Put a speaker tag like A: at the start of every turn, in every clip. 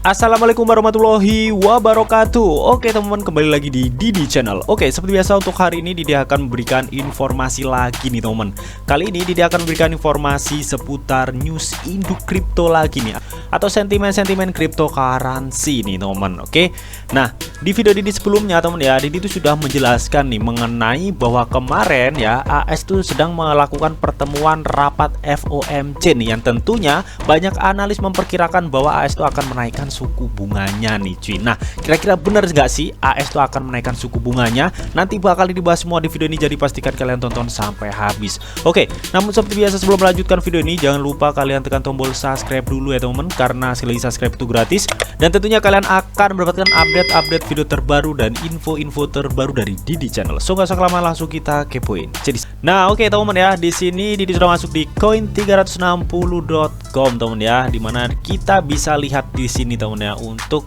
A: Assalamualaikum warahmatullahi wabarakatuh. Oke teman-teman, kembali lagi di Didi Channel. Oke, seperti biasa untuk hari ini Didi akan memberikan informasi lagi nih teman. Kali ini Didi akan memberikan informasi seputar news induk kripto lagi nih, atau sentimen-sentimen cryptocurrency nih teman. Oke, nah di video Didi sebelumnya teman ya, Didi itu sudah menjelaskan nih mengenai bahwa kemarin ya AS itu sedang melakukan pertemuan rapat FOMC nih, yang tentunya banyak analis memperkirakan bahwa AS itu akan menaikkan suku bunganya nih cuy. Nah, kira-kira bener nggak sih AS itu akan menaikkan suku bunganya? Nanti bakal dibahas semua di video ini, jadi pastikan kalian tonton sampai habis. Oke, namun seperti biasa sebelum melanjutkan video ini, jangan lupa kalian tekan tombol subscribe dulu ya teman-teman, karena sekali subscribe itu gratis. Dan tentunya kalian akan mendapatkan update-update video terbaru dan info-info terbaru dari Didi Channel. So nggak usah kelamaan, langsung kita kepoin. Jadi, nah oke teman-teman ya, di sini Didi sudah masuk di coin360.com teman ya, dimana kita bisa lihat di sini teman ya untuk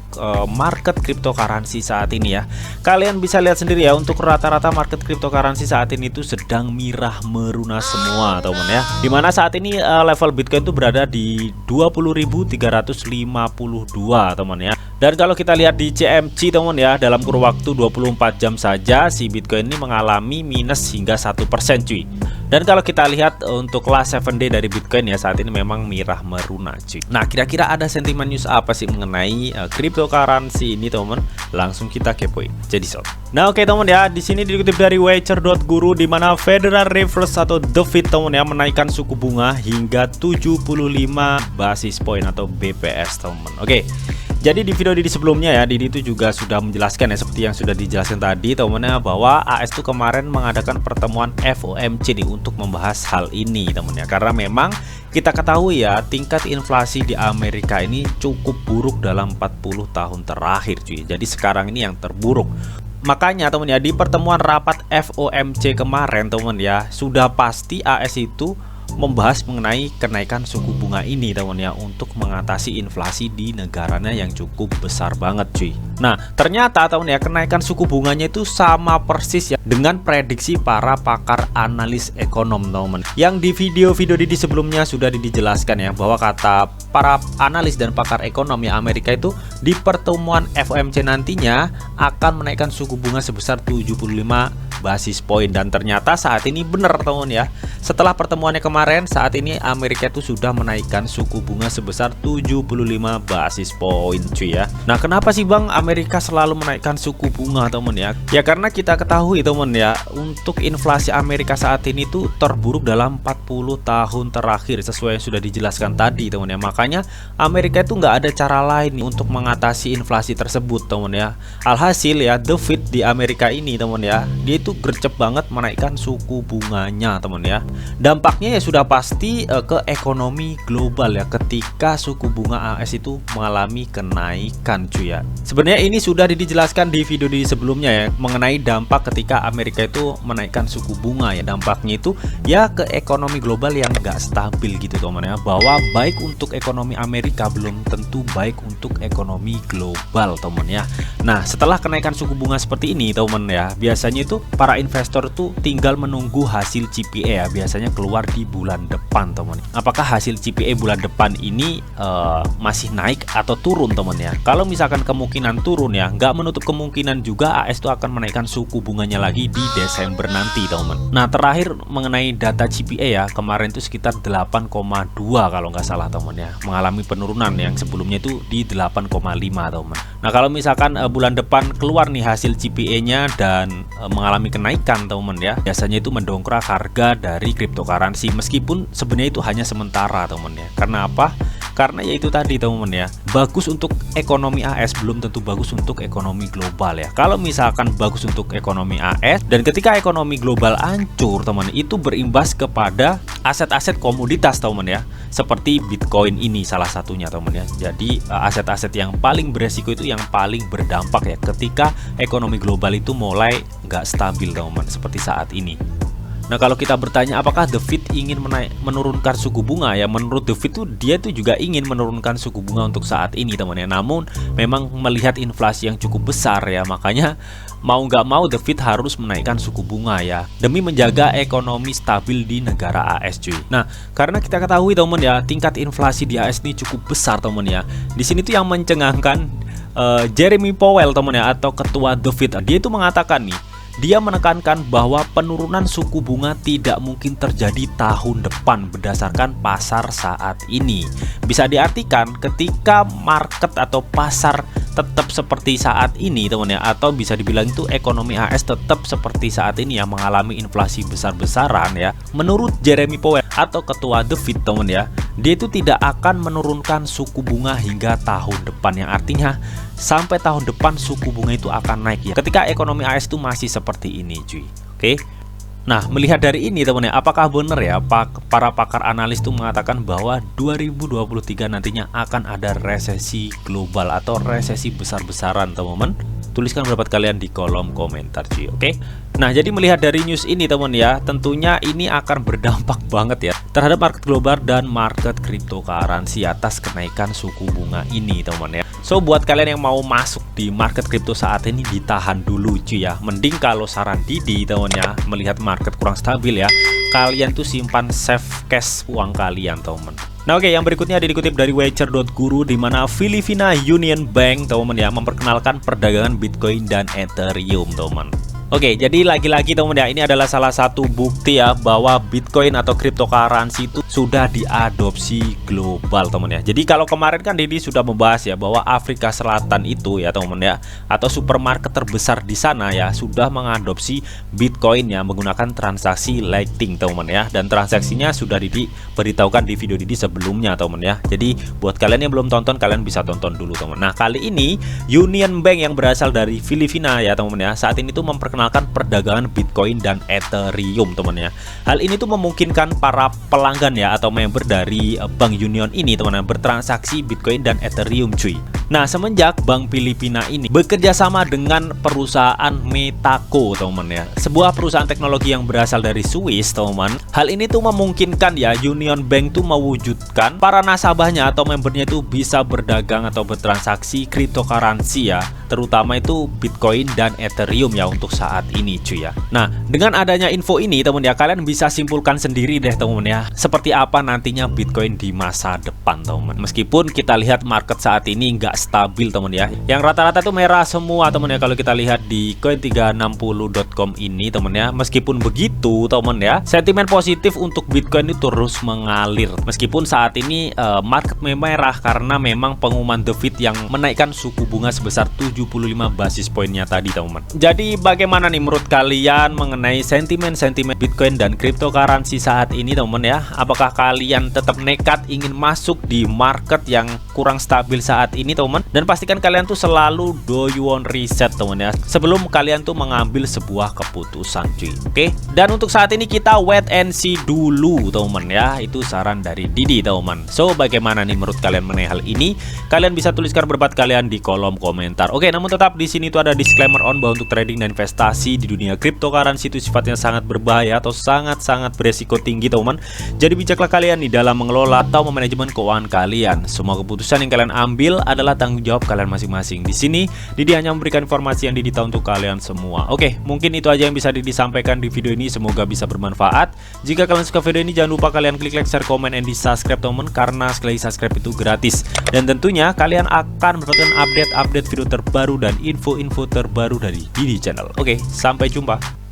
A: market cryptocurrency saat ini ya. Kalian bisa lihat sendiri ya, untuk rata-rata market cryptocurrency saat ini itu sedang mirah meruna semua teman ya. Dimana saat ini level Bitcoin itu berada di 20.352 teman ya. Dan kalau kita lihat di CMC teman ya, dalam kurun waktu 24 jam saja si Bitcoin ini mengalami minus hingga 1% cuy. Dan kalau kita lihat untuk last 7 day dari Bitcoin ya, saat ini memang mirah meruna cuy. Nah, kira-kira ada sentimen news apa sih mengenai cryptocurrency ini teman? Langsung kita kepoin. Jadi sob. Nah, oke teman ya, di sini dikutip dari Wager.guru, di mana Federal Reserve atau The Fed teman ya menaikkan suku bunga hingga 75 basis point atau BPS teman. Oke. Jadi di video Didi sebelumnya ya, Didi itu juga sudah menjelaskan ya, seperti yang sudah dijelaskan tadi teman-teman, bahwa AS itu kemarin mengadakan pertemuan FOMC nih untuk membahas hal ini teman ya. Karena memang kita ketahui ya, tingkat inflasi di Amerika ini cukup buruk dalam 40 tahun terakhir cuy. Jadi sekarang ini yang terburuk. Makanya teman ya, di pertemuan rapat FOMC kemarin teman ya, sudah pasti AS itu membahas mengenai kenaikan suku bunga ini teman ya, untuk mengatasi inflasi di negaranya yang cukup besar banget cuy. Nah, ternyata teman ya, kenaikan suku bunganya itu sama persis ya dengan prediksi para pakar analis ekonom teman. Yang di video-video Didi sebelumnya sudah dijelaskan ya, bahwa kata para analis dan pakar ekonom ya, Amerika itu di pertemuan FOMC nantinya akan menaikkan suku bunga sebesar 75 basis point. Dan ternyata saat ini benar teman ya, setelah pertemuannya kemarin, saat ini Amerika itu sudah menaikkan suku bunga sebesar 75 basis point cuy ya. Nah, kenapa sih Bang Amerika selalu menaikkan suku bunga teman ya? Ya karena kita ketahui teman ya, untuk inflasi Amerika saat ini tuh terburuk dalam 40 tahun terakhir, sesuai yang sudah dijelaskan tadi teman ya. Makanya Amerika itu nggak ada cara lain nih untuk mengatasi inflasi tersebut teman ya. Alhasil ya, The Fed di Amerika ini teman ya, dia itu gercep banget menaikkan suku bunganya teman ya. Dampaknya ya sudah pasti ke ekonomi global ya, ketika suku bunga AS itu mengalami kenaikan cuy ya. Sebenarnya ini sudah dijelaskan di video di sebelumnya ya, mengenai dampak ketika Amerika itu menaikkan suku bunga ya. Dampaknya itu ya ke ekonomi global yang gak stabil gitu teman ya, bahwa baik untuk ekonomi Amerika belum tentu baik untuk ekonomi global teman ya. Nah, setelah kenaikan suku bunga seperti ini teman ya, biasanya itu para investor tuh tinggal menunggu hasil CPI ya, biasanya keluar di bulan depan teman. Apakah hasil CPI bulan depan ini masih naik atau turun teman ya? Kalau misalkan kemungkinan turun ya, nggak menutup kemungkinan juga AS itu akan menaikkan suku bunganya lagi di Desember nanti teman. Nah, terakhir mengenai data CPI ya, kemarin itu sekitar 8,2 kalau nggak salah teman ya, mengalami penurunan yang sebelumnya itu di 8,5 teman. Nah, kalau misalkan bulan depan keluar nih hasil CPI-nya dan mengalami kenaikan teman ya, biasanya itu mendongkrak harga dari cryptocurrency, meskipun sebenarnya itu hanya sementara teman ya. Karena apa? Karena ya itu tadi teman ya, bagus untuk ekonomi AS belum tentu bagus untuk ekonomi global ya. Kalau misalkan bagus untuk ekonomi AS, dan ketika ekonomi global hancur teman, itu berimbas kepada aset-aset komoditas teman ya, seperti Bitcoin ini salah satunya teman ya. Jadi aset-aset yang paling beresiko itu yang paling berdampak ya, ketika ekonomi global itu mulai nggak stabil teman, seperti saat ini. Nah, kalau kita bertanya apakah The Fed ingin menurunkan suku bunga ya, menurut The Fed dia juga ingin menurunkan suku bunga untuk saat ini teman-teman ya. Namun memang melihat inflasi yang cukup besar ya, makanya mau nggak mau The Fed harus menaikkan suku bunga ya, demi menjaga ekonomi stabil di negara AS cuy. Nah, karena kita ketahui teman ya, tingkat inflasi di AS ini cukup besar teman ya. Di sini tuh yang mencengangkan Jeremy Powell teman ya, atau ketua The Fed, dia itu mengatakan nih, dia menekankan bahwa penurunan suku bunga tidak mungkin terjadi tahun depan berdasarkan pasar saat ini. Bisa diartikan ketika market atau pasar tetap seperti saat ini teman ya, atau bisa dibilang itu ekonomi AS tetap seperti saat ini yang mengalami inflasi besar-besaran ya. Menurut Jeremy Powell atau ketua The Fed teman ya, dia itu tidak akan menurunkan suku bunga hingga tahun depan, yang artinya sampai tahun depan suku bunga itu akan naik ya, ketika ekonomi AS itu masih seperti ini cuy. Oke. Nah, melihat dari ini teman ya, apakah benar ya para pakar analis itu mengatakan bahwa 2023 nantinya akan ada resesi global atau resesi besar-besaran teman-teman? Tuliskan pendapat kalian di kolom komentar cuy. Oke. Nah, jadi melihat dari news ini teman ya, tentunya ini akan berdampak banget ya terhadap market global dan market cryptocurrency atas kenaikan suku bunga ini teman ya. So, buat kalian yang mau masuk di market crypto saat ini, ditahan dulu cuy ya. Mending kalau saran Didi teman ya, melihat market kurang stabil ya, kalian tuh simpan save cash uang kalian teman. Nah, oke, yang berikutnya dikutip dari Wager.guru, di mana Filipina Union Bank teman ya memperkenalkan perdagangan Bitcoin dan Ethereum teman. Oke, jadi lagi-lagi teman ya, ini adalah salah satu bukti ya bahwa Bitcoin atau cryptocurrency itu sudah diadopsi global teman ya. Jadi kalau kemarin kan Didi sudah membahas ya bahwa Afrika Selatan itu ya teman ya, atau supermarket terbesar di sana ya sudah mengadopsi Bitcoin ya menggunakan transaksi Lightning teman ya, dan transaksinya sudah Didi beritahukan di video Didi sebelumnya teman ya. Jadi buat kalian yang belum tonton, kalian bisa tonton dulu teman. Nah, kali ini Union Bank yang berasal dari Filipina ya teman ya, saat ini tuh memperkenalkan perdagangan Bitcoin dan Ethereum teman ya. Hal ini tuh memungkinkan para pelanggan ya atau member dari Bank Union ini teman bertransaksi Bitcoin dan Ethereum cuy. Nah, semenjak Bank Filipina ini bekerja sama dengan perusahaan Metaco teman ya, sebuah perusahaan teknologi yang berasal dari Swiss teman. Hal ini tuh memungkinkan ya Union Bank tuh mewujudkan para nasabahnya atau membernya itu bisa berdagang atau bertransaksi cryptocurrency ya, terutama itu Bitcoin dan Ethereum ya untuk saat ini cuy ya. Nah, dengan adanya info ini teman ya, kalian bisa simpulkan sendiri deh teman ya, seperti apa nantinya Bitcoin di masa depan teman. Meskipun kita lihat market saat ini nggak stabil teman ya, yang rata-rata tuh merah semua teman ya kalau kita lihat di coin360.com ini teman ya. Meskipun begitu teman ya, sentimen positif untuk Bitcoin itu terus mengalir meskipun saat ini market merah karena memang pengumuman The Fed yang menaikkan suku bunga sebesar 75 basis poinnya tadi teman. Jadi bagaimana nih menurut kalian mengenai sentimen-sentimen Bitcoin dan cryptocurrency saat ini teman ya? Apakah kalian tetap nekat ingin masuk di market yang kurang stabil saat ini teman? Dan pastikan kalian tuh selalu do you want reset teman ya, sebelum kalian tuh mengambil sebuah keputusan cuy. Oke? Dan untuk saat ini kita wait and see dulu teman ya. Itu saran dari Didi teman. So, bagaimana nih menurut kalian mengenai hal ini? Kalian bisa tuliskan pendapat kalian di kolom komentar. Oke, namun tetap di sini tuh ada disclaimer on bahwa untuk trading dan investasi di dunia cryptocurrency itu sifatnya sangat berbahaya atau sangat-sangat beresiko tinggi teman. Jadi bijaklah kalian di dalam mengelola atau memanajemen keuangan kalian. Semua keputusan yang kalian ambil adalah tanggung jawab kalian masing-masing. Di sini Didi hanya memberikan informasi yang Didi tahu untuk kalian semua. Oke, mungkin itu aja yang bisa Didi sampaikan di video ini. Semoga bisa bermanfaat. Jika kalian suka video ini, jangan lupa kalian klik like, share, komen, and di subscribe teman, karena sekali subscribe itu gratis. Dan tentunya kalian akan mendapatkan update-update video terbaru dan info-info terbaru dari Didi Channel. Oke, sampai jumpa.